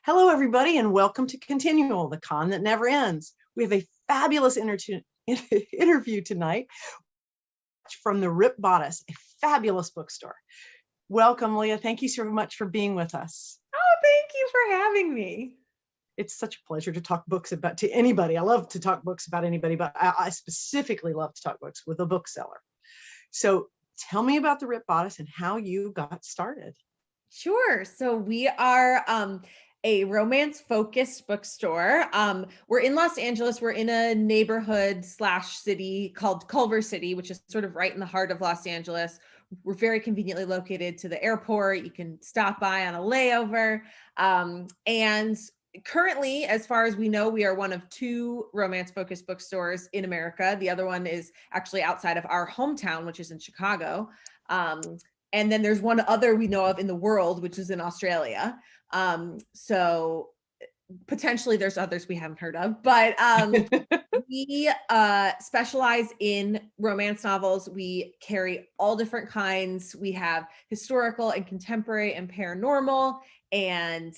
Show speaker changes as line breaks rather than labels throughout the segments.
Hello, everybody, and welcome to ConTinual, the con that never ends. We have a fabulous interview tonight from the Ripped Bodice, a fabulous bookstore. Welcome, Leah. Thank you so much for being with us.
Oh, thank you for having me.
It's such a pleasure to talk books to anybody. I love to talk books about anybody, but I specifically love to talk books with a bookseller. So tell me about the Ripped Bodice and how you got started.
Sure. So we are a romance-focused bookstore. We're in Los Angeles. We're in a neighborhood / city called Culver City, which is sort of right in the heart of Los Angeles. We're very conveniently located to the airport. You can stop by on a layover. And currently, as far as we know, we are one of 2 romance-focused bookstores in America. The other one is actually outside of our hometown, which is in Chicago. And then there's one other we know of in the world, which is in Australia. So potentially there's others we haven't heard of, but we specialize in romance novels. We carry all different kinds. We have historical and contemporary and paranormal and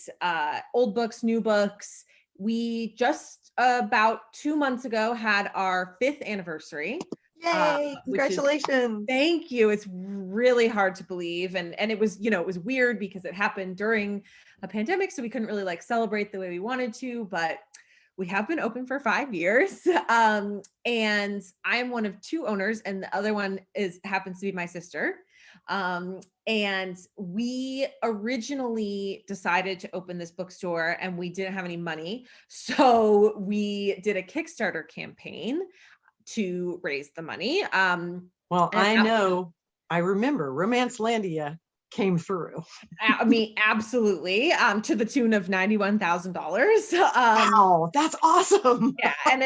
old books, new books. We just about 2 months ago had our 5th anniversary.
Yay! Congratulations.
Thank you. It's really hard to believe. And it was, it was weird because it happened during a pandemic. So we couldn't really celebrate the way we wanted to, but we have been open for 5 years. And I'm one of 2 owners, and the other one happens to be my sister. And we originally decided to open this bookstore and we didn't have any money. So we did a Kickstarter campaign to raise the money.
Well, I remember Romancelandia came through.
I mean, absolutely, to the tune of $91,000.
Wow, that's awesome.
Yeah, and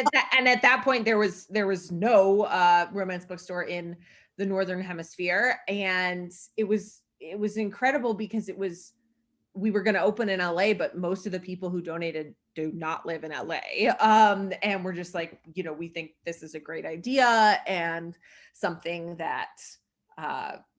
at that point there was no romance bookstore in the Northern Hemisphere, and it was incredible because we were going to open in LA, but most of the people who donated do not live in LA. And we're just like, we think this is a great idea and something that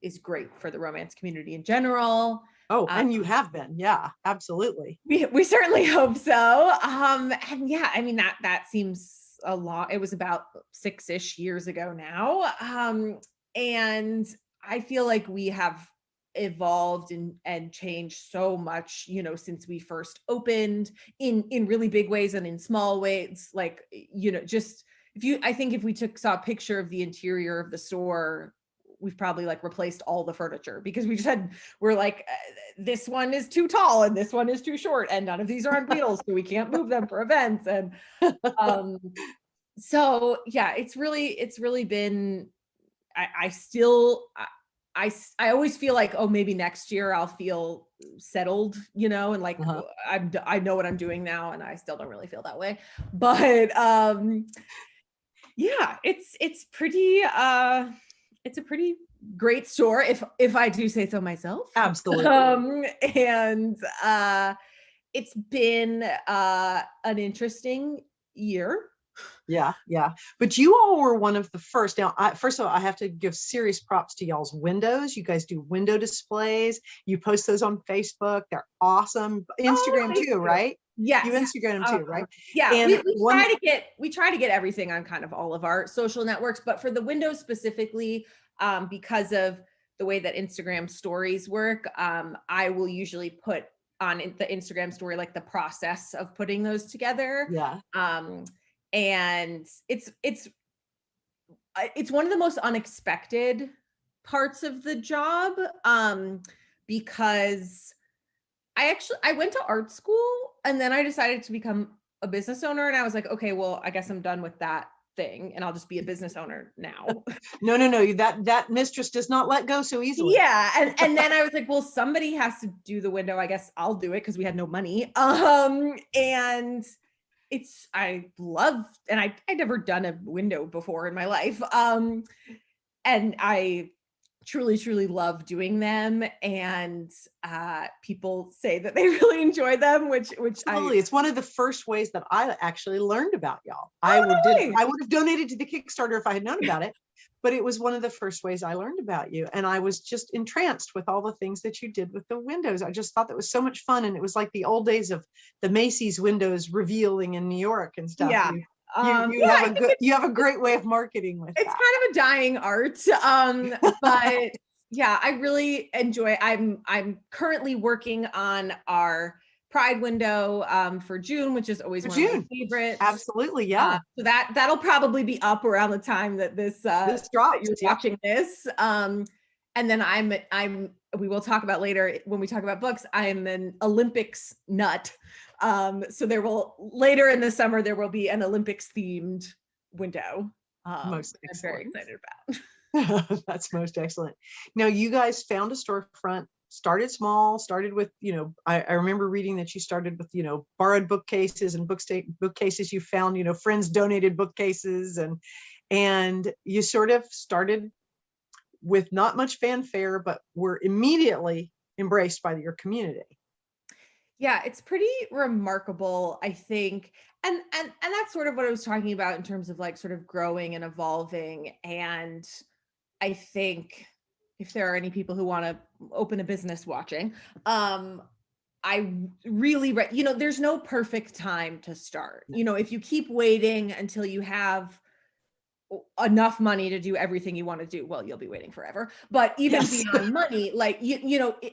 is great for the romance community in general.
Oh, and you have been. Yeah, absolutely.
We certainly hope so. And yeah, I mean, that seems a lot. It was about 6-ish years ago now. And I feel like we have evolved and changed so much, since we first opened in really big ways and in small ways. Like, just I think if we saw a picture of the interior of the store, we've probably replaced all the furniture because we're like, this one is too tall and this one is too short and none of these are on wheels, so we can't move them for events. And so yeah, it's really been, I always feel like, oh, maybe next year I'll feel settled, and like, I know what I'm doing now, and I still don't really feel that way. But yeah, it's a pretty great store, if I do say so myself.
Absolutely.
And it's been an interesting year.
Yeah. But you all were one of the first. Now, first of all, I have to give serious props to y'all's windows. You guys do window displays. You post those on Facebook. They're awesome. Instagram too, right?
Yes.
You Instagram too, right?
Yeah. And we try to get everything on kind of all of our social networks, but for the windows specifically, because of the way that Instagram stories work, I will usually put on the Instagram story the process of putting those together.
Yeah.
And it's one of the most unexpected parts of the job, because I went to art school and then I decided to become a business owner, and I was like, okay, well, I guess I'm done with that thing and I'll just be a business owner now.
No, that mistress does not let go so easily.
Yeah. And then I was like, well, somebody has to do the window. I guess I'll do it because we had no money. And I love, and I'd never done a window before in my life. And I truly, truly love doing them. And people say that they really enjoy them, which
Absolutely. It's one of the first ways that I actually learned about y'all.
Oh,
I
no way.
would have donated to the Kickstarter if I had known about it, but it was one of the first ways I learned about you. And I was just entranced with all the things that you did with the windows. I just thought that was so much fun. And it was like the old days of the Macy's windows revealing in New York and stuff.
Yeah.
You have a great way of marketing with
it's
that.
kind of a dying art. But yeah, I really enjoy. I'm currently working on our Pride window for June, which is always one of my favorites.
Absolutely, yeah.
So that'll probably be up around the time that this
drops.
That you're watching this. And then we will talk about later when we talk about books. I'm an Olympics nut. So later in the summer there will be an Olympics themed window.
Most
I'm very excited about.
That's most excellent. Now, you guys found a storefront, started small, started with, I remember reading that you started with, borrowed bookcases and bookcases you found, friends donated bookcases, and you sort of started with not much fanfare, but were immediately embraced by your community.
Yeah, it's pretty remarkable, I think. And that's sort of what I was talking about in terms of like sort of growing and evolving. And I think if there are any people who want to open a business watching, I really, there's no perfect time to start. If you keep waiting until you have enough money to do everything you want to do, well, you'll be waiting forever. But even beyond money, like,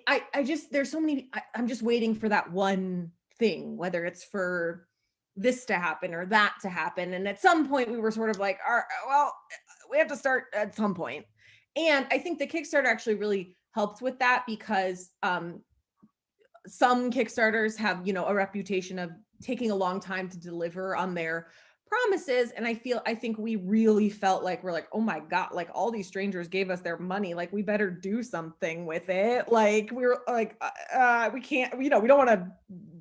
I just, there's so many, I'm just waiting for that one thing, whether it's for this to happen or that to happen. And at some point we were sort of like, well, we have to start at some point. And I think the Kickstarter actually really helped with that because some Kickstarters have, a reputation of taking a long time to deliver on their promises. And I think we really felt like we're like, oh my God, like all these strangers gave us their money. Like we better do something with it. Like we were like, we can't, we don't want to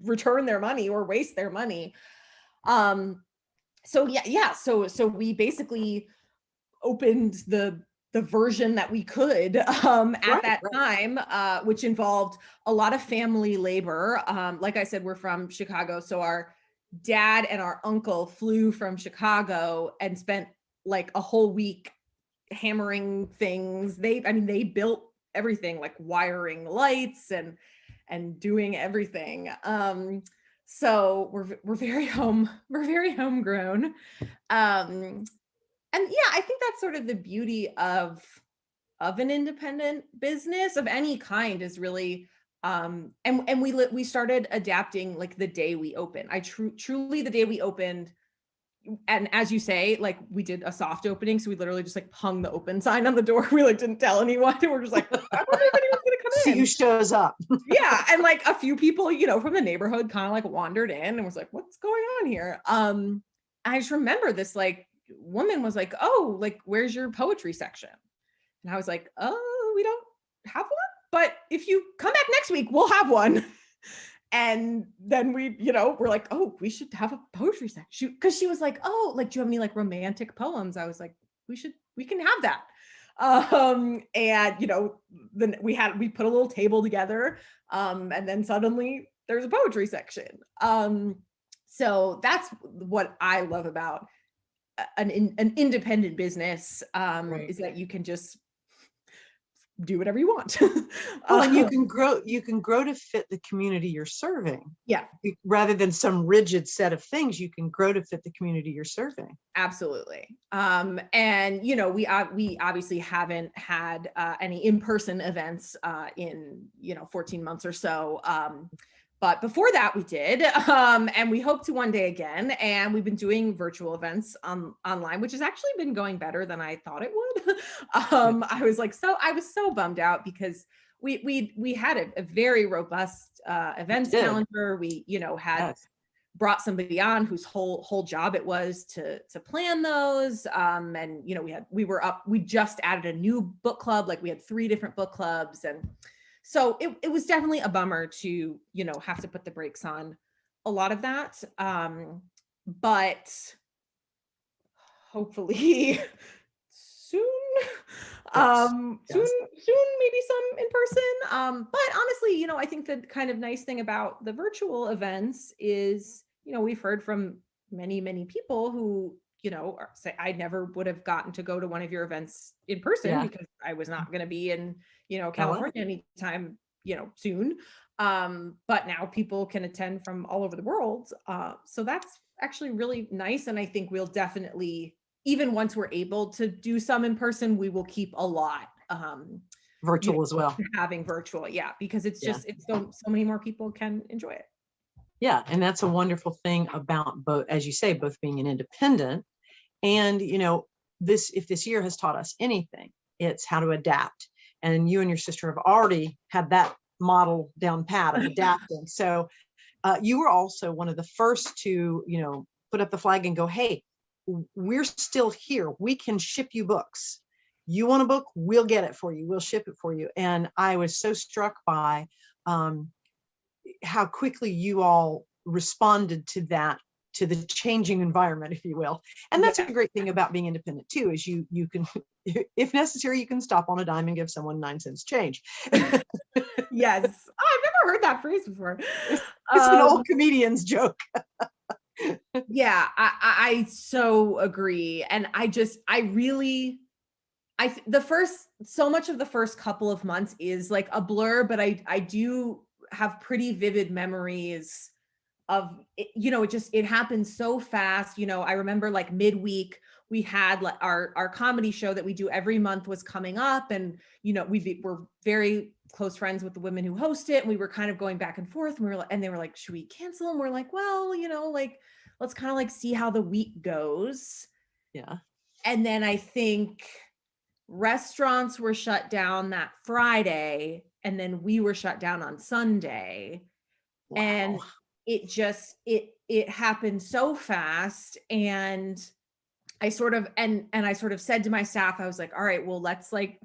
return their money or waste their money. So we basically opened the version that we could at that time, which involved a lot of family labor. Like I said, we're from Chicago. So our dad and our uncle flew from Chicago and spent like a whole week hammering things. They built everything, like wiring lights and doing everything. So we're very homegrown. And yeah, I think that's sort of the beauty of an independent business of any kind is really, and we started adapting like the day we opened. Truly the day we opened, and as you say, like we did a soft opening, so we literally just like hung the open sign on the door. We like didn't tell anyone. We're just like, I wonder if anyone's gonna come in.
See who shows up.
Yeah, and like a few people, from the neighborhood kind of like wandered in and was like, what's going on here? I just remember this like woman was like, oh, like where's your poetry section? And I was like, oh, we don't have one, but if you come back next week, we'll have one. And then we, we're like, oh, we should have a poetry section. Because she was like, oh, like, do you have any like romantic poems? I was like, we can have that. And then we put a little table together. And then suddenly there's a poetry section. So that's what I love about an independent business, is that you can just do whatever you want.
And you can grow to fit the community you're serving.
Yeah.
Rather than some rigid set of things, you can grow to fit the community you're serving.
Absolutely. And we obviously haven't had any in-person events in 14 months or so. But before that we did, and we hope to one day again. And we've been doing virtual events online, which has actually been going better than I thought it would. I was so bummed out because we had a very robust events calendar. We had brought somebody on whose whole job it was to plan those. And we just added a new book club. Like we had 3 different book clubs, and so it was definitely a bummer to, have to put the brakes on a lot of that. But hopefully soon,
Yes.
Soon, maybe some in person. But honestly, I think the kind of nice thing about the virtual events is, we've heard from many people who, say I never would have gotten to go to one of your events in person
Yeah.
because I was not going to be in,
LA.
California anytime, soon. But now people can attend from all over the world. So that's actually really nice. And I think we'll definitely, even once we're able to do some in person, we will keep a lot
Virtual as well.
having virtual. Yeah, because it's just, it's so many more people can enjoy it.
Yeah. And that's a wonderful thing about both, as you say, both being an independent and, if this year has taught us anything, it's how to adapt. And you and your sister have already had that model down pat of adapting. So you were also one of the first to, put up the flag and go, hey, we're still here. We can ship you books. You want a book? We'll get it for you. We'll ship it for you. And I was so struck by how quickly you all responded to that, to the changing environment, if you will. And that's a great thing about being independent too, is you can, if necessary, you can stop on a dime and give someone 9 cents change.
Yes. Oh, I've never heard that phrase before.
It's an old comedian's joke.
Yeah, I so agree. And so much of the first couple of months is like a blur, but I do have pretty vivid memories of it, it happened so fast. I remember like midweek we had like our comedy show that we do every month was coming up, and we're very close friends with the women who host it, and we were kind of going back and forth, and they were like, should we cancel? And we're like, well, like let's kind of like see how the week goes.
Yeah.
And then I think restaurants were shut down that Friday, and then we were shut down on Sunday. Wow. And it just, it happened so fast. And I sort of, and I sort of said to my staff, I was like, all right, well, let's like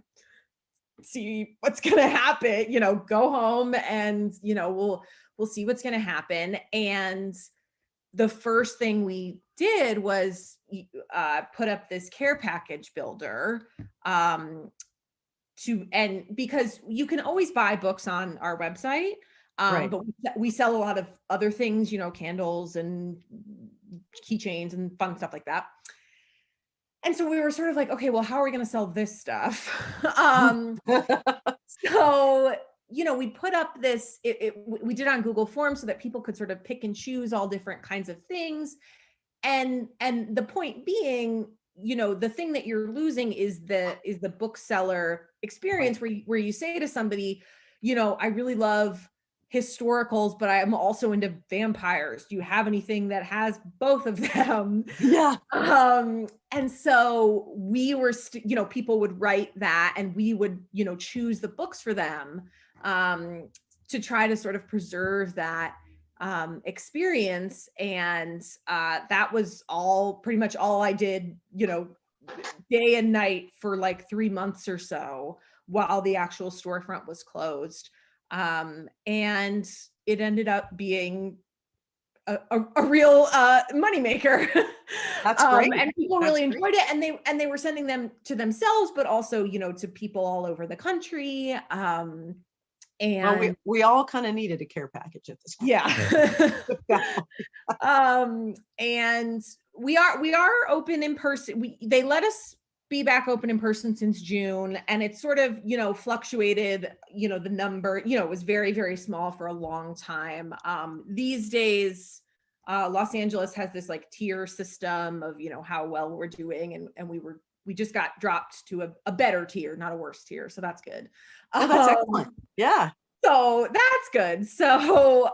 see what's going to happen, go home and, we'll see what's going to happen. And the first thing we did was put up this care package builder because you can always buy books on our website. Right. But we sell a lot of other things, candles and keychains and fun stuff like that. And so we were sort of like, okay, well, how are we going to sell this stuff? So, we put up this, we did on Google Forms so that people could sort of pick and choose all different kinds of things. And the point being, the thing that you're losing is the bookseller experience, right, where you say to somebody, I really love historicals, but I am also into vampires. Do you have anything that has both of them?
Yeah.
And so we were, people would write that, and we would, choose the books for them to try to sort of preserve that experience. And that was pretty much all I did, day and night for like 3 months or so while the actual storefront was closed. And it ended up being a real moneymaker.
That's great.
And people really enjoyed it, and they were sending them to themselves, but also, to people all over the country. And
well, we all kind of needed a care package at this point.
Yeah. And we are open in person. They let us be back open in person since June, and it's sort of, fluctuated, the number, it was very, very small for a long time. These days, Los Angeles has this like tier system of, how well we're doing. And we just got dropped to a better tier, not a worse tier. So that's good.
Oh, that's excellent. Yeah.
So that's good. So,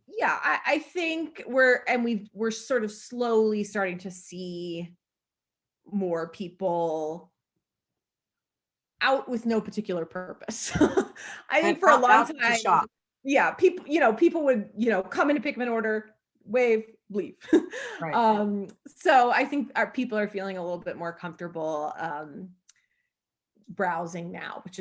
yeah, I think we're sort of slowly starting to see more people out with no particular purpose. I think for a long time, yeah, people would, come in to pick up an order, wave, leave. Right. So I think our people are feeling a little bit more comfortable browsing now, which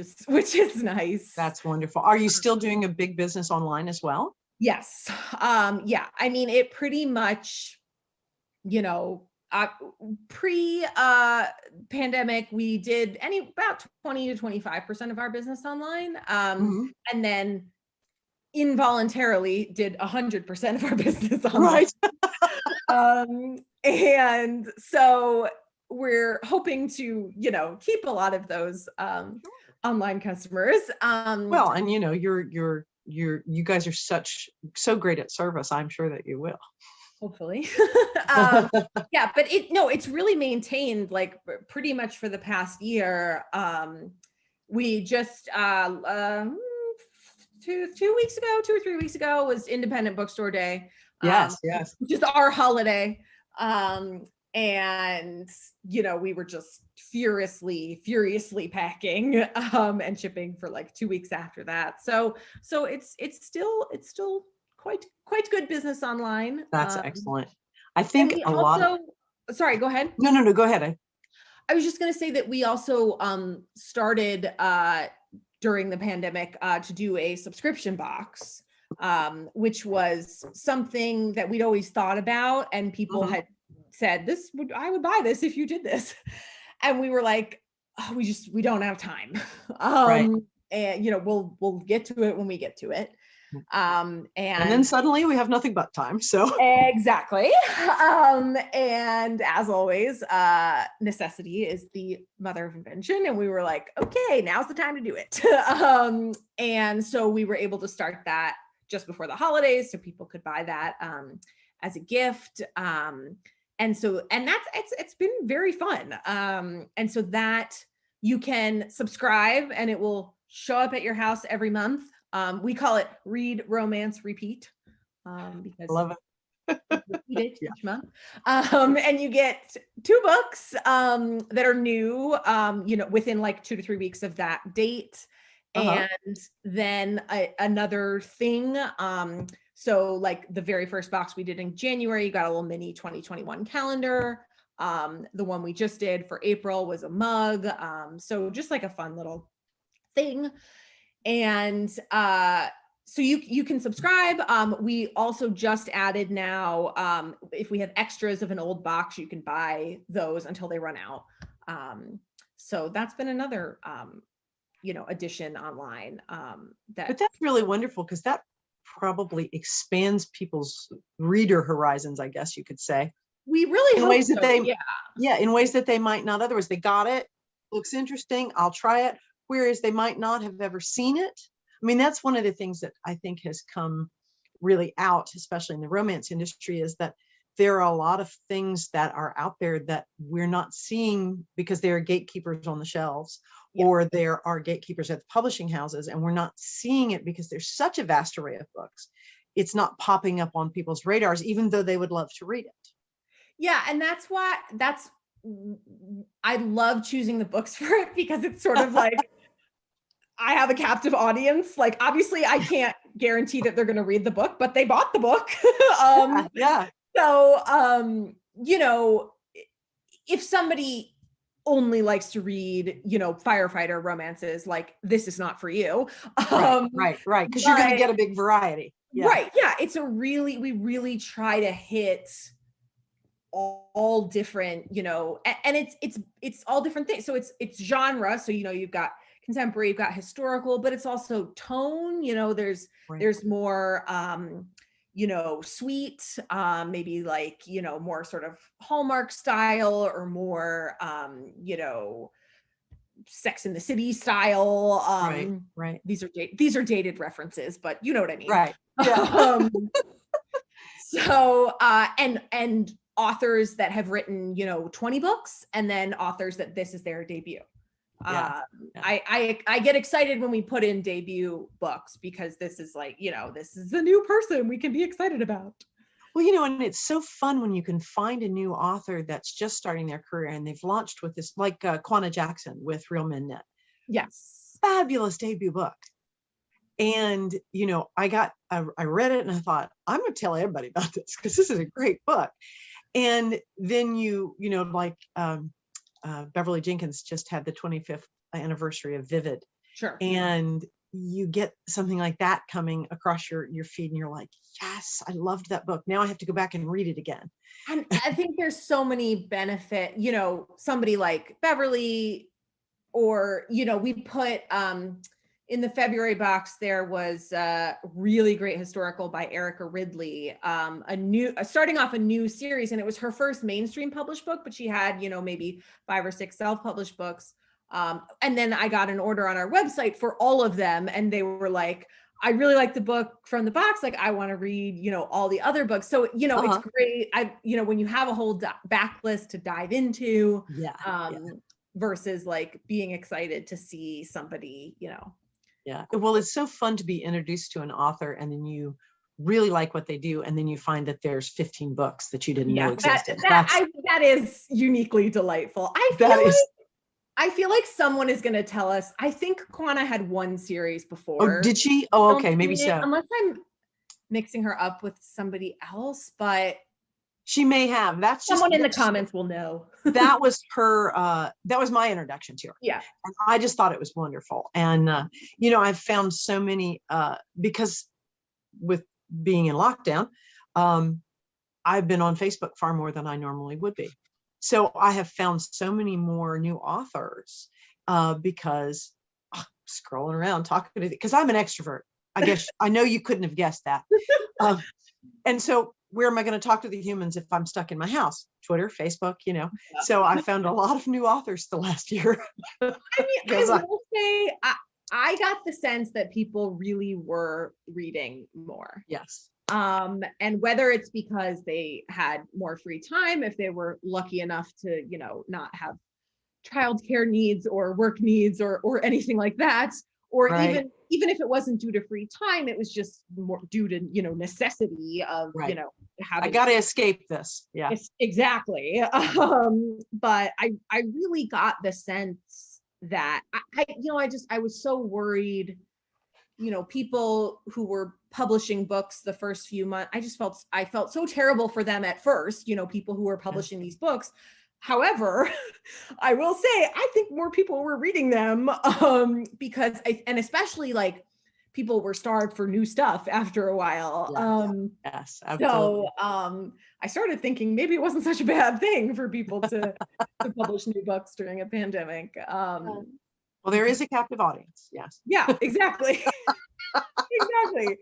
is nice.
That's wonderful. Are you still doing a big business online as well?
Yes. Yeah. I mean, it pretty much, pre pandemic, we did about 20 to 25% of our business online.
Mhm.
And then involuntarily did 100% of our business online.
Right.
And so we're hoping to, keep a lot of those online customers.
Well, and you guys are so great at service. I'm sure that you will.
Hopefully. Yeah, but it's really maintained like pretty much for the past year. We just 2 or 3 weeks ago was Independent Bookstore Day.
Yes.
Which is our holiday. And we were just furiously packing and shipping for like 2 weeks after that. So it's still quite good business online.
That's excellent. I think a lot of,
sorry, go ahead.
no, go ahead.
I was just going to say that we also started during the pandemic to do a subscription box, which was something that we'd always thought about, and people had said, I would buy this if you did this. And we were like, oh, we don't have time.
Right.
And we'll get to it when we get to it. And
then suddenly we have nothing but time. So
exactly. And as always, necessity is the mother of invention. And we were like, okay, now's the time to do it. And so we were able to start that just before the holidays, so people could buy that as a gift. And it's been very fun. And so that you can subscribe and it will show up at your house every month. We call it Read, Romance, Repeat, because
love it.
Repeat it each month. And you get 2 books that are new, within like 2 to 3 weeks of that date. And then another thing. So like the very first box we did in January, you got a little mini 2021 calendar. The one we just did for April was a mug. So just like a fun little thing. And so you can subscribe. We also just added now, if we have extras of an old box, you can buy those until they run out. So that's been another addition online. But
that's really wonderful, because that probably expands people's reader horizons, I guess you could say.
We really
in ways that in ways that they might not otherwise. They got it, looks interesting, I'll try it. Whereas they might not have ever seen it. I mean, that's one of the things that I think has come really out, especially in the romance industry, is that there are a lot of things that are out there that we're not seeing because there are gatekeepers on the shelves, or there are gatekeepers at the publishing houses, and we're not seeing it because there's such a vast array of books. It's not popping up on people's radars, even though they would love to read it.
Yeah, and I love choosing the books for it, because it's sort of like, I have a captive audience. Like, obviously I can't guarantee that they're going to read the book, but they bought the book. So, if somebody only likes to read, firefighter romances, like, this is not for you.
Right. Because you're going to get a big variety. Yeah.
Right. Yeah. We really try to hit all different, and it's all different things. So it's genre. So, you've got contemporary, you've got historical, but it's also tone, there's more, sweet, maybe like, more sort of Hallmark style, or more, Sex in the City style.
Right.
These are dated references, but you know what I mean.
Right. Yeah.
So, and authors that have written, 20 books, and then authors that this is their debut. I get excited when we put in debut books, because this is like, this is a new person we can be excited about.
Well, and it's so fun when you can find a new author that's just starting their career, and they've launched with this, like Quanah Jackson with Real Men Knit.
Yes.
Fabulous debut book. And, I read it and I thought, I'm going to tell everybody about this, because this is a great book. And then Beverly Jenkins just had the 25th anniversary of Vivid.
Sure.
And you get something like that coming across your feed and you're like, yes, I loved that book. Now I have to go back and read it again.
And I think there's so many benefit, somebody like Beverly, or, we put, in the February box, there was a really great historical by Erica Ridley, starting off a new series, and it was her first mainstream published book, but she had, maybe 5 or 6 self-published books. And then I got an order on our website for all of them, and they were like, I really like the book from the box. Like, I want to read, all the other books. So, it's great. When you have a whole backlist to dive into, versus like being excited to see somebody,
Yeah. Well, it's so fun to be introduced to an author and then you really like what they do. And then you find that there's 15 books that you didn't know existed.
That is uniquely delightful. I feel like someone is going to tell us. I think Kwana had one series before.
Oh, did she? Oh, okay. Maybe so.
Unless I'm mixing her up with somebody else, but
she may have. That's
someone in the comments will know.
That was her. That was my introduction to her.
Yeah.
And I just thought it was wonderful. And, I've found so many, because with being in lockdown, I've been on Facebook far more than I normally would be. So I have found so many more new authors because scrolling around, talking to, because I'm an extrovert. I guess I know you couldn't have guessed that. And so where am I going to talk to the humans if I'm stuck in my house? Twitter, Facebook, Yeah. So I found a lot of new authors the last year.
I will say, I got the sense that people really were reading more.
Yes.
And whether it's because they had more free time, if they were lucky enough to, not have childcare needs or work needs or anything like that, or
right.
even if it wasn't due to free time, it was just more due to, necessity of,
right.
having.
I got to escape this. Yeah,
exactly. But I really got the sense that I was so worried, people who were publishing books the first few months, I felt so terrible for them at first, people who were publishing these books. However, I will say, I think more people were reading them because and especially like people were starved for new stuff after a while.
Yes, absolutely.
So I started thinking maybe it wasn't such a bad thing for people to publish new books during a pandemic.
Well, there is a captive audience. Yes.
Yeah, exactly. Exactly.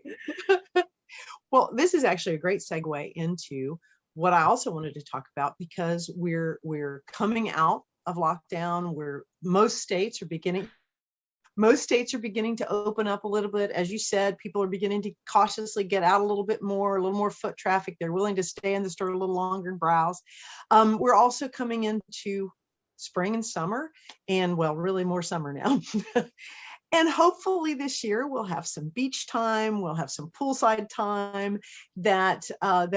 Well, this is actually a great segue into what I also wanted to talk about, because we're coming out of lockdown, where most states are beginning to open up a little bit. As you said, people are beginning to cautiously get out a little more foot traffic. They're willing to stay in the store a little longer and browse. We're also coming into spring and summer, and well, really more summer now. And hopefully this year we'll have some beach time, we'll have some poolside time, that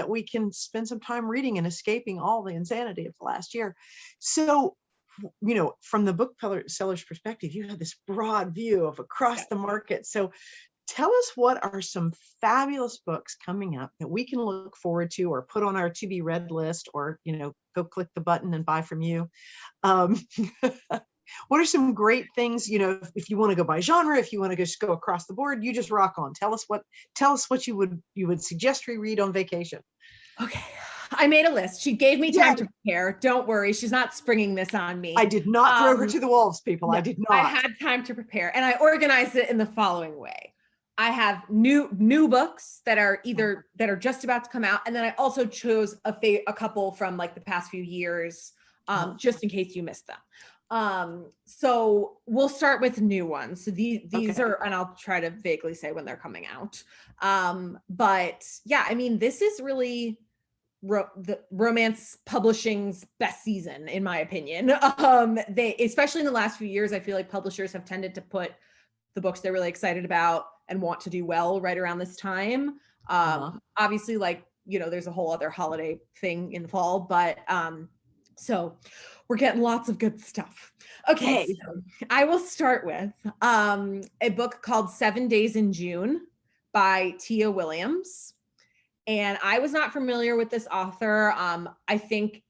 we can spend some time reading and escaping all the insanity of the last year. So, from the bookseller's perspective, you have this broad view of across the market. So tell us, what are some fabulous books coming up that we can look forward to, or put on our to be read list, or, go click the button and buy from you. What are some great things, if you want to go by genre, if you want to just go across the board, you just rock on. Tell us what you would suggest we read on vacation.
Okay. I made a list. She gave me time to prepare. Don't worry. She's not springing this on me.
I did not throw her to the wolves, people. No, I did not.
I had time to prepare, and I organized it in the following way. I have new books that are just about to come out. And then I also chose a couple from like the past few years, just in case you missed them. So we'll start with new ones. So these are, and I'll try to vaguely say when they're coming out. But yeah, I mean, this is really the romance publishing's best season, in my opinion. They, especially in the last few years, I feel like publishers have tended to put the books they're really excited about and want to do well right around this time. Obviously, like, there's a whole other holiday thing in the fall, but so we're getting lots of good stuff. Okay, so I will start with a book called 7 Days in June by Tia Williams. And I was not familiar with this author. I think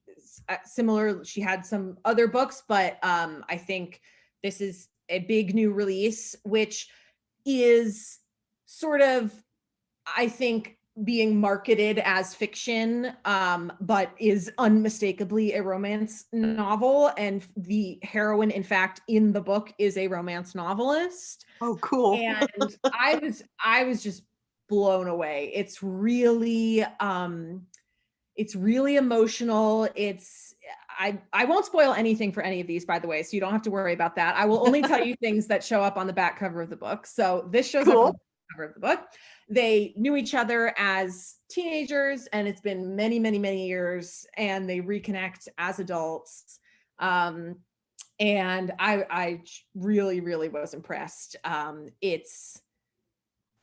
similar, she had some other books, but I think this is a big new release, which is sort of, I think, being marketed as fiction, but is unmistakably a romance novel. And the heroine, in fact, in the book is a romance novelist.
Oh, cool.
And I was just blown away. It's really emotional. I won't spoil anything for any of these, by the way, so you don't have to worry about that. I will only tell you things that show up on the back cover of the book. So this shows up on the back cover of the book. They knew each other as teenagers, and it's been many, many, many years, and they reconnect as adults. And I really, really was impressed. It's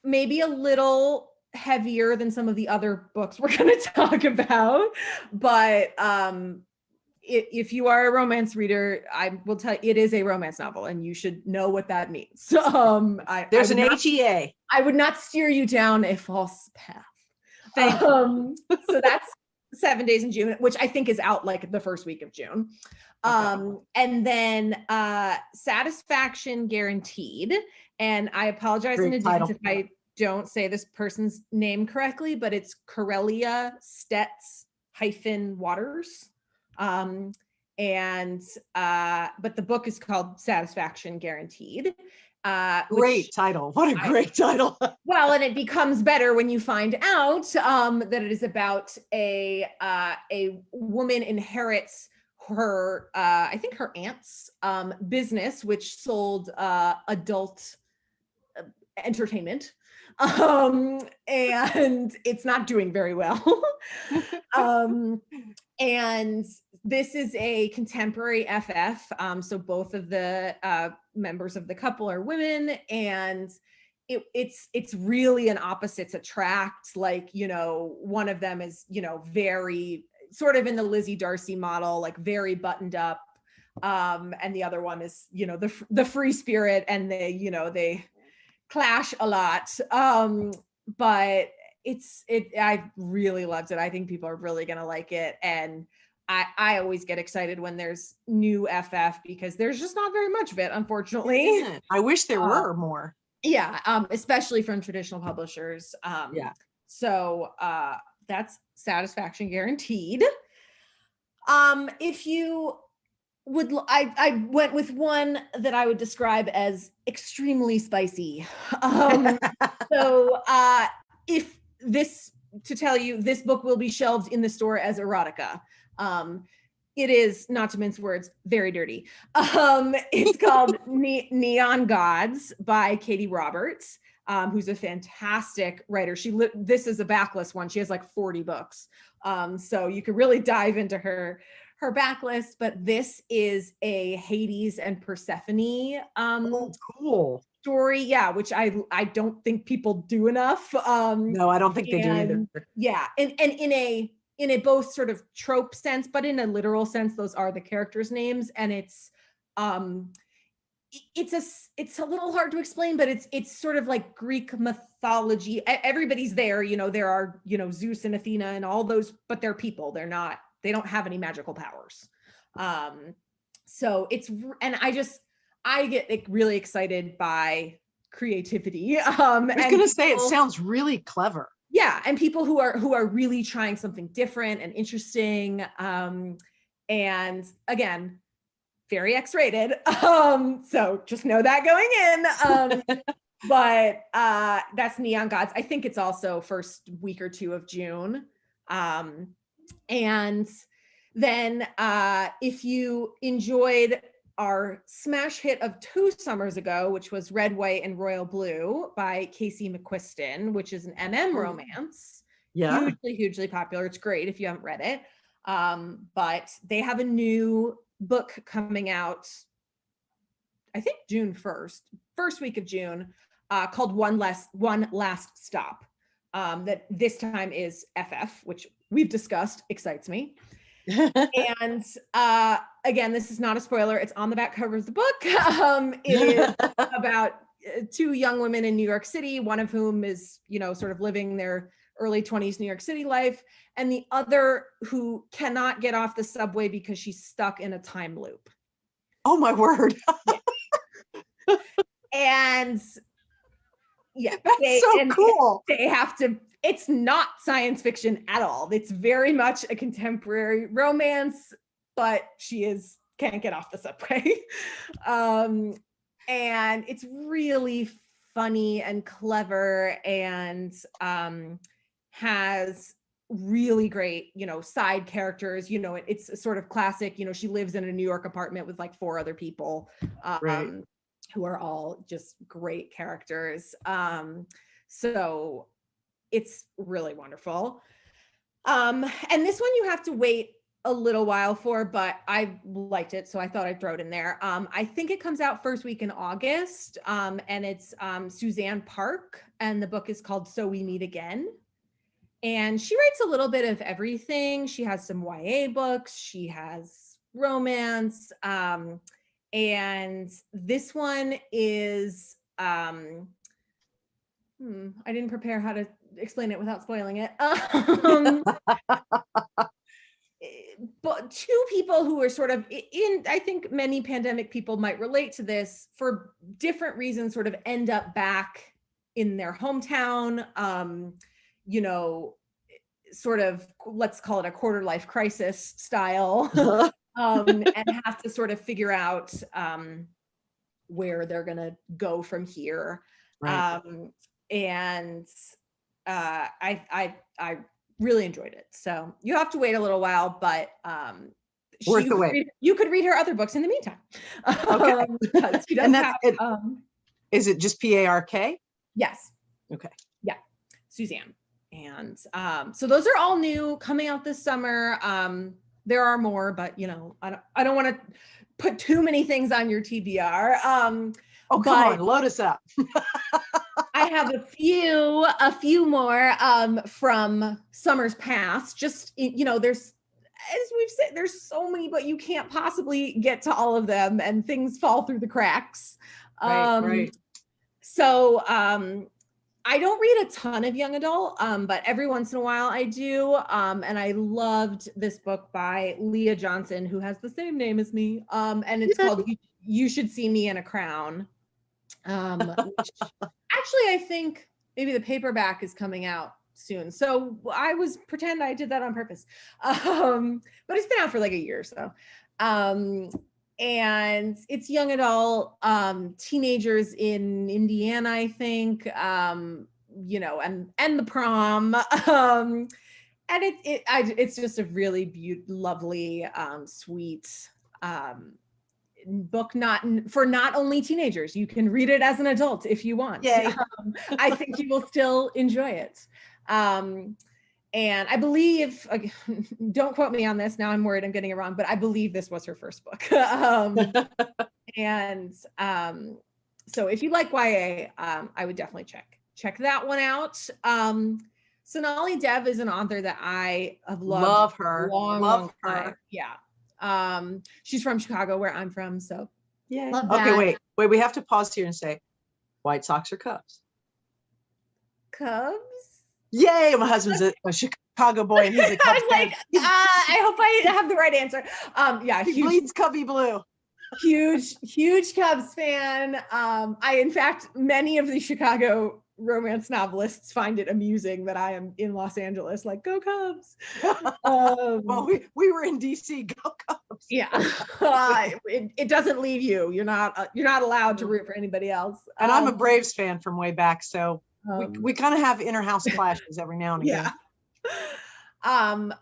maybe a little heavier than some of the other books we're going to talk about, but if you are a romance reader, I will tell you it is a romance novel, and you should know what that means.
There's an HEA.
I would not steer you down a false path. So that's 7 Days in June, which I think is out like the first week of June. Okay. And then Satisfaction Guaranteed. And I apologize in advance if I don't say this person's name correctly, but it's Corelia Stets-Waters. But the book is called Satisfaction Guaranteed.
Great title. What a great title.
Well, and it becomes better when you find out that it is about a woman inherits her, I think her aunt's business, which sold adult entertainment. And it's not doing very well. And this is a contemporary FF. So both of the members of the couple are women, and it's really an opposites attract. Like, you know, one of them is, you know, very sort of in the Lizzie Darcy model, like very buttoned up. And the other one is, you know, the free spirit, and they clash a lot. But I really loved it. I think people are really going to like it. And I always get excited when there's new FF, because there's just not very much of it, unfortunately.
I wish there were more.
Yeah. Especially from traditional publishers. So that's Satisfaction Guaranteed. If you would, I went with one that I would describe as extremely spicy. So if this, to tell you, this book will be shelved in the store as erotica. It is, not to mince words, very dirty. It's called Neon Gods by Katie Roberts, who's a fantastic writer. This is a backlist one. She has like 40 books. So you could really dive into her backlist, but this is a Hades and Persephone
cool
story. Yeah, which I don't think people do enough.
No, I don't think they do either.
Yeah, and in a both sort of trope sense, but in a literal sense, those are the characters' names, and it's a little hard to explain, but it's sort of like Greek mythology. Everybody's there, you know, there are, you know, Zeus and Athena and all those, but they're people. They don't have any magical powers. So I get really excited by creativity. I was
going to say, it sounds really clever.
Yeah. And people who are really trying something different and interesting. And again, very X-rated. So just know that going in. But that's Neon Gods. I think it's also first week or two of June. And then if you enjoyed our smash hit of 2 summers ago, which was Red, White, and Royal Blue by Casey McQuiston, which is an MM romance. Yeah. Hugely, hugely popular. It's great if you haven't read it. But they have a new book coming out, I think June 1st, first week of June, called One Last Stop. That this time is FF, which we've discussed, excites me. And again, this is not a spoiler. It's on the back cover of the book. It is about 2 young women in New York City, one of whom is, you know, sort of living their early 20s New York City life, and the other who cannot get off the subway because she's stuck in a time loop.
Oh my word.
And Yeah,
That's so cool.
They have to. It's not science fiction at all. It's very much a contemporary romance, but can't get off the subway. And it's really funny and clever, and has really great, side characters. It's a sort of classic, she lives in a New York apartment with like 4 other people,
Right.
who are all just great characters. So it's really wonderful. And this one you have to wait a little while for, but I liked it, so I thought I'd throw it in there. I think it comes out first week in August, and it's Suzanne Park, and the book is called So We Meet Again. And she writes a little bit of everything. She has some YA books, she has romance, and this one is, I didn't prepare how to explain it without spoiling it. But 2 people who are sort of I think many pandemic people might relate to this for different reasons, sort of end up back in their hometown, sort of, let's call it a quarter life crisis style, and have to sort of figure out where they're gonna go from here.
Right.
And I really enjoyed it. So you have to wait a little while, but
Worth the wait.
You could read her other books in the meantime.
Okay.
She does
And that's
have,
it. Is it just PARK?
Yes.
Okay.
Yeah, Suzanne. And so those are all new, coming out this summer. There are more, but I don't want to put too many things on your TBR.
Oh, come on, load us up.
I have a few more from summers past. Just, there's, as we've said, there's so many, but you can't possibly get to all of them, and things fall through the cracks.
Right.
So I don't read a ton of young adult, but every once in a while I do. And I loved this book by Leah Johnson, who has the same name as me. And it's called You Should See Me in a Crown. Which actually, I think maybe the paperback is coming out soon. So I pretend I did that on purpose. But it's been out for like a year or so. And it's young adult, teenagers in Indiana, I think, and the prom. And it's just a really lovely, sweet, book, not only teenagers. You can read it as an adult if you want. I think you will still enjoy it. And I believe, don't quote me on this, now I'm worried I'm getting it wrong, but I believe this was her first book. So if you like YA, I would definitely check that one out. Sonali Dev is an author that I have loved.
Love her.
Long time. Yeah. She's from Chicago, where I'm from, so
yeah.
Love that.
Okay, wait, we have to pause here and say, White Sox or Cubs?
Cubs?
Yay, my husband's a Chicago boy, and he's a Cubs fan.
I hope I have the right answer.
He bleeds Cubby blue.
Huge Cubs fan. In fact, many of the Chicago romance novelists find it amusing that I am in Los Angeles, like, go Cubs.
Well, we were in DC, go Cubs.
Yeah. It doesn't leave you. You're not allowed to root for anybody else.
And I'm a Braves fan from way back, so we kind of have inner house clashes every now and again.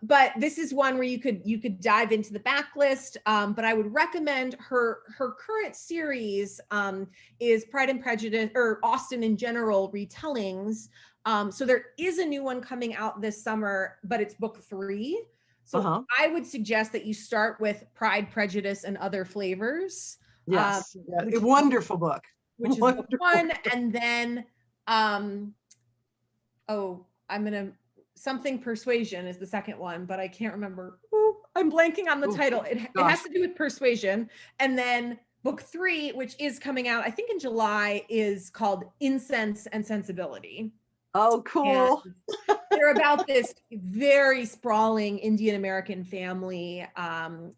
But this is one where you could dive into the backlist. But I would recommend her current series is Pride and Prejudice, or Austen in General retellings. So there is a new one coming out this summer, but it's book 3. So I would suggest that you start with Pride, Prejudice, and Other Flavors.
Yes, a wonderful book.
Which is book 1, and then something Persuasion is the second one, but I can't remember. I'm blanking on the title. It has to do with Persuasion. And then book 3, which is coming out, I think in July, is called Incense and Sensibility.
Oh, cool.
And they're about this very sprawling Indian American family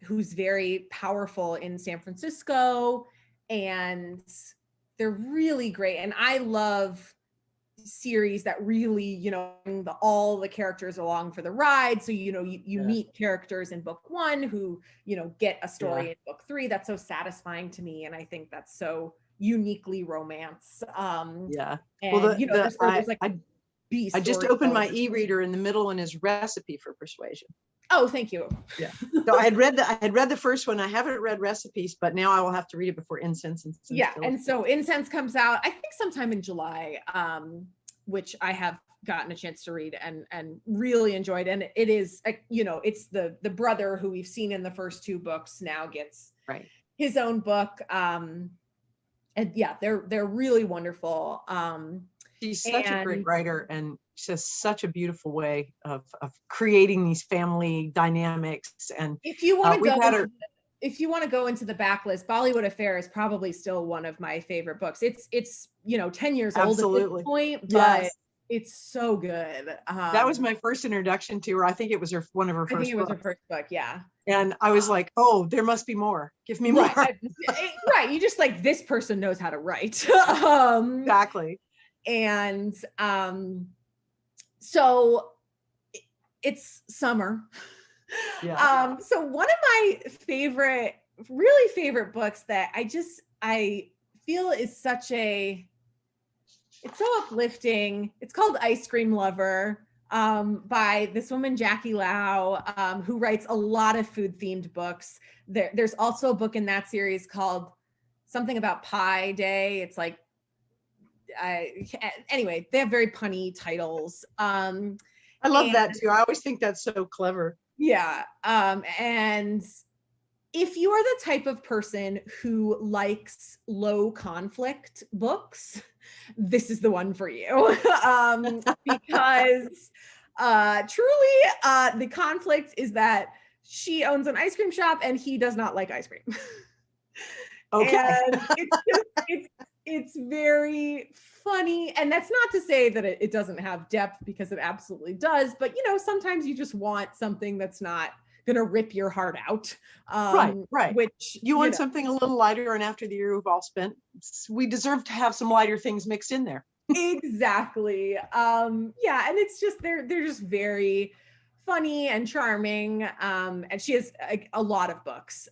who's very powerful in San Francisco, and they're really great. And I love series that really, bring all the characters along for the ride. So, you meet characters in book 1 who, get a story in book 3. That's so satisfying to me. And I think that's so uniquely romance. And,
well,
there's like B
I just
story
opened my
mode.
e-reader, and the middle one is recipe for Persuasion.
Oh, thank you.
Yeah. So I had read the first one. I haven't read recipes, but now I will have to read it before Incense.
And so Incense comes out, I think sometime in July, which I have gotten a chance to read and really enjoyed. And it is, it's the brother who we've seen in the first 2 books now gets his own book. And yeah, they're really wonderful.
She's such a great writer, and she has such a beautiful way of creating these family dynamics. And
if you want to go into the backlist, Bollywood Affair is probably still one of my favorite books. It's 10 years old at this point, but it's so good.
That was my first introduction to her. I think it was one of her first books. I think it was
her first book, yeah.
And I was like, oh, there must be more. Give me more.
Right. You just like, this person knows how to write.
Exactly.
And so it's summer. So one of my really favorite books that I feel is it's so uplifting. It's called Ice Cream Lover, by this woman, Jackie Lau, who writes a lot of food themed books. There's also a book in that series called something about Pie Day. It's like, anyway, they have very punny titles. I
love that too. I always think that's so clever.
Yeah. And if you are the type of person who likes low conflict books, this is the one for you. Because truly, the conflict is that she owns an ice cream shop and he does not like ice cream.
Okay.
And it's very funny. And that's not to say that it doesn't have depth, because it absolutely does. But, sometimes you just want something that's not going to rip your heart out.
Right.
Which
you want something a little lighter. And after the year we've all spent, we deserve to have some lighter things mixed in there.
Exactly. And it's just, they're just very funny and charming. And she has a lot of books.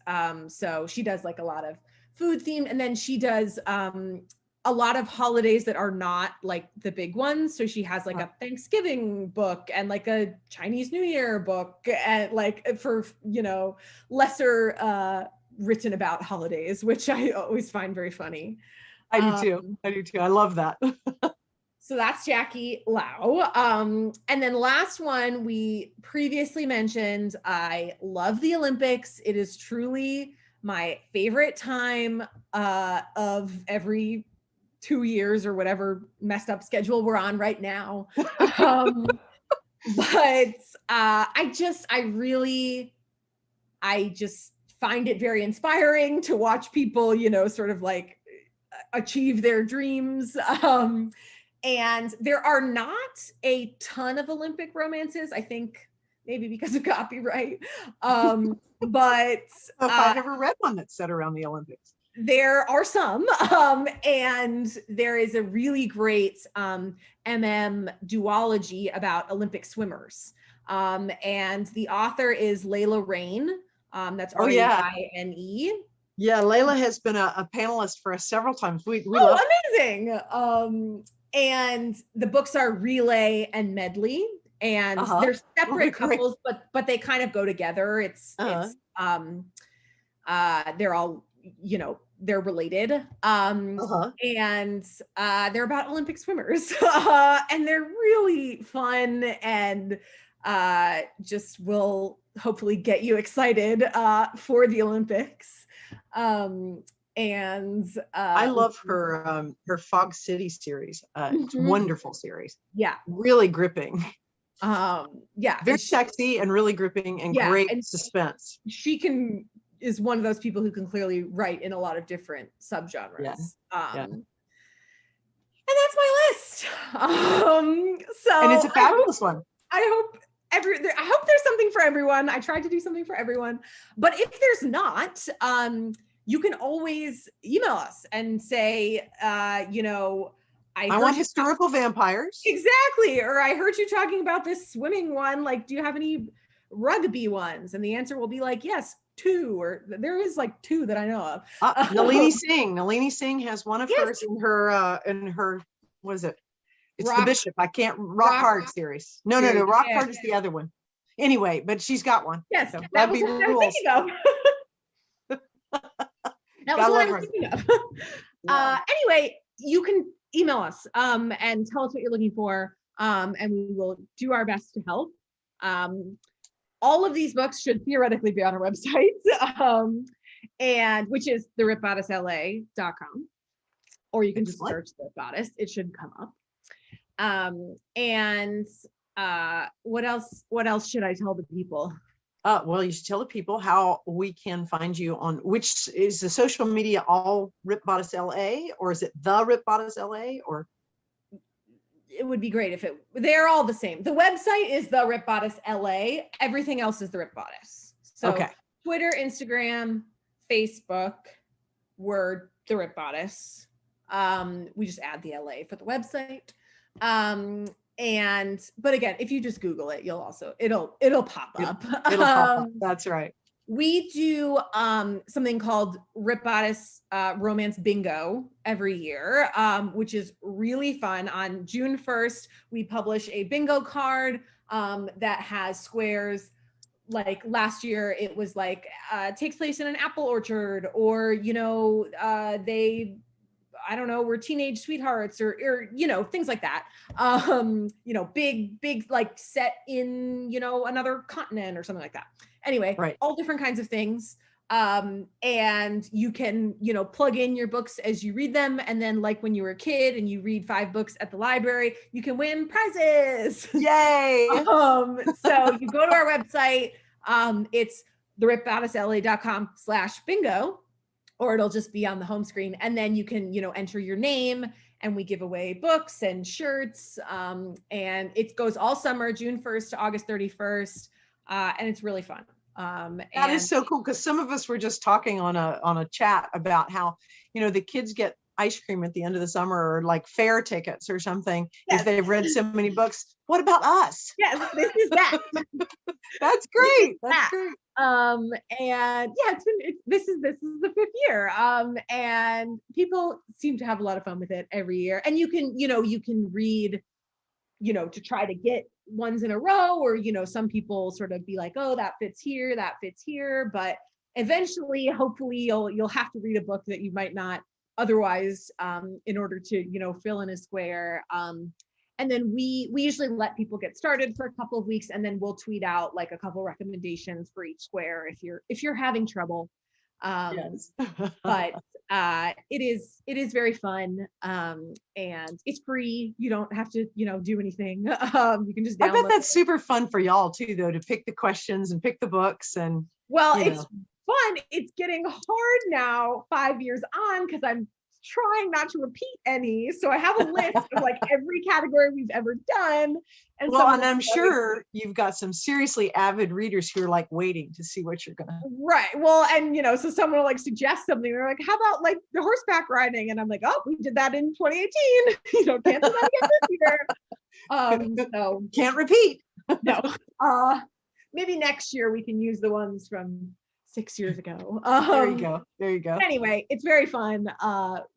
So she does like a lot of food themed, and then she does a lot of holidays that are not like the big ones. So she has like a Thanksgiving book and like a Chinese New Year book, and like for, lesser written about holidays, which I always find very funny.
I do too. I love that.
So that's Jackie Lau. And then last one, we previously mentioned, I love the Olympics. It is truly my favorite time of every 2 years or whatever messed up schedule we're on right now. But I just find it very inspiring to watch people, sort of like achieve their dreams. And there are not a ton of Olympic romances, I think maybe because of copyright. But
I've never read one that's set around the Olympics.
There are some, and there is a really great duology about Olympic swimmers. And the author is Layla Raine. That's Raine.
Yeah, Layla has been a panelist for us several times. We
love amazing. And the books are Relay and Medley, and they're separate couples, but they kind of go together. They're all, they're related. And they're about Olympic swimmers. And they're really fun, and just will hopefully get you excited for the Olympics. I
love her Fog City series. It's a wonderful series.
Yeah.
Really gripping.
Very
sexy and really gripping, and great suspense.
She is one of those people who can clearly write in a lot of different subgenres. And that's my list. And
it's a fabulous one.
I hope there's something for everyone. I tried to do something for everyone, but if there's not, you can always email us and say,
I want historical vampires.
Exactly. Or I heard you talking about this swimming one. Like, do you have any rugby ones? And the answer will be like, yes, 2, or there is like 2 that I know of.
Nalini Singh. Nalini Singh has one of hers in her, what is it? It's the Bishop. I can't, Rock Hard series. No. Rock Hard is the other one. Anyway, but she's got one.
Yes,
so
that was what I was thinking of. That was what I was thinking of. Anyway, you can email us and tell us what you're looking for, and we will do our best to help. All of these books should theoretically be on our website, and which is therippedbodicela.com, or you can just search The Ripped Bodice. It should come up. And what else should I tell the people?
Well, you should tell the people how we can find you on, which is the social media, all Ripped Bodice LA, or is it the Ripped Bodice LA, or?
It would be great if they're all the same. The website is the Ripped Bodice LA. Everything else is the Ripped Bodice. So okay. Twitter, Instagram, Facebook, we're the Ripped Bodice. We just add the LA for the website. But again, if you just Google it, it'll pop up.
It'll pop up. That's right.
We do something called Ripped Bodice Romance Bingo every year, which is really fun. On June 1st, we publish a bingo card that has squares. Like last year, it was like takes place in an apple orchard, or I don't know, we're teenage sweethearts, or things like that. Big like set in another continent or something like that. Anyway, right. All different kinds of things. And you can plug in your books as you read them, and then like when you were a kid and you read 5 books at the library, you can win prizes.
Yay!
So you go to our website. It's therippedbodicela.com/bingo. Or it'll just be on the home screen, and then you can, enter your name, and we give away books and shirts. And it goes all summer, June 1st to August 31st. And it's really fun.
That is so cool, because some of us were just talking on a chat about how, the kids get ice cream at the end of the summer, or like fair tickets or something, if they've read so many books. What about us?
Yes, this is that.
That's great. That's great.
And yeah, this is the 5th year. And people seem to have a lot of fun with it every year. And you can read, to try to get ones in a row, or, some people sort of be like, oh, that fits here. But eventually, hopefully you'll have to read a book that you might not otherwise, in order to, fill in a square. And then we usually let people get started for a couple of weeks, and then we'll tweet out like a couple recommendations for each square if you're having trouble. Yes. But it is very fun, and it's free. You don't have to do anything. You can just download.
I bet that's super fun for y'all too, though, to pick the questions and pick the books. And
it's fun. It's getting hard now, 5 years on, because I'm trying not to repeat any. So I have a list of like every category we've ever done. And
I'm sure you've got some seriously avid readers who are like waiting to see what you're gonna.
Right. Well, and so someone will like suggest something. They're like, how about like the horseback riding? And I'm like, oh, we did that in 2018. Can't do that again this year. So
can't repeat.
No. Maybe next year we can use the ones from 6 years ago.
There you go.
Anyway, it's very fun.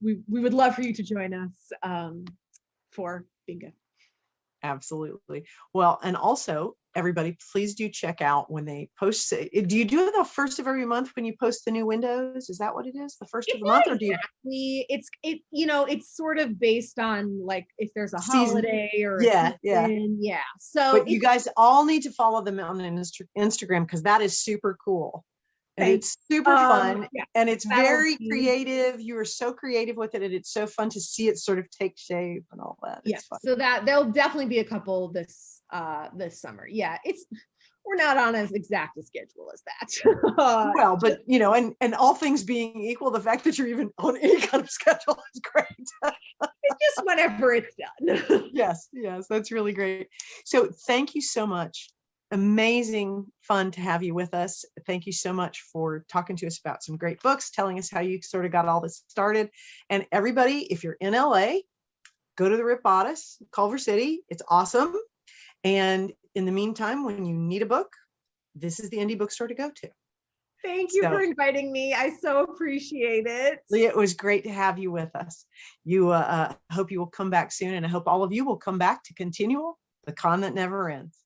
We would love for you to join us for bingo.
Absolutely. Well, and also everybody, please do check out when they post. Do you do it the first of every month when you post the new windows? Is that what it is? The first of the month, or do you? It's sort of based on like if there's a holiday or yeah.
So
but you guys all need to follow them on Instagram, because that is super cool. And it's super fun, and it's very creative. You are so creative with it, and it's so fun to see it sort of take shape and all that.
Yes, so that there'll definitely be a couple this summer. Yeah, we're not on as exact a schedule as that.
Well, but and all things being equal, the fact that you're even on any kind of schedule is great.
It's just whenever it's done.
Yes, that's really great. So thank you so much. Amazing fun to have you with us. Thank you so much for talking to us about some great books, telling us how you sort of got all this started. And everybody, if you're in LA, go to the Ripped Bodice, Culver City. It's awesome. And in the meantime, when you need a book, this is the indie bookstore to go to.
Thank you for inviting me. I so appreciate it.
Leah, it was great to have you with us. You hope you will come back soon, and I hope all of you will come back to ConTinual, the con that never ends.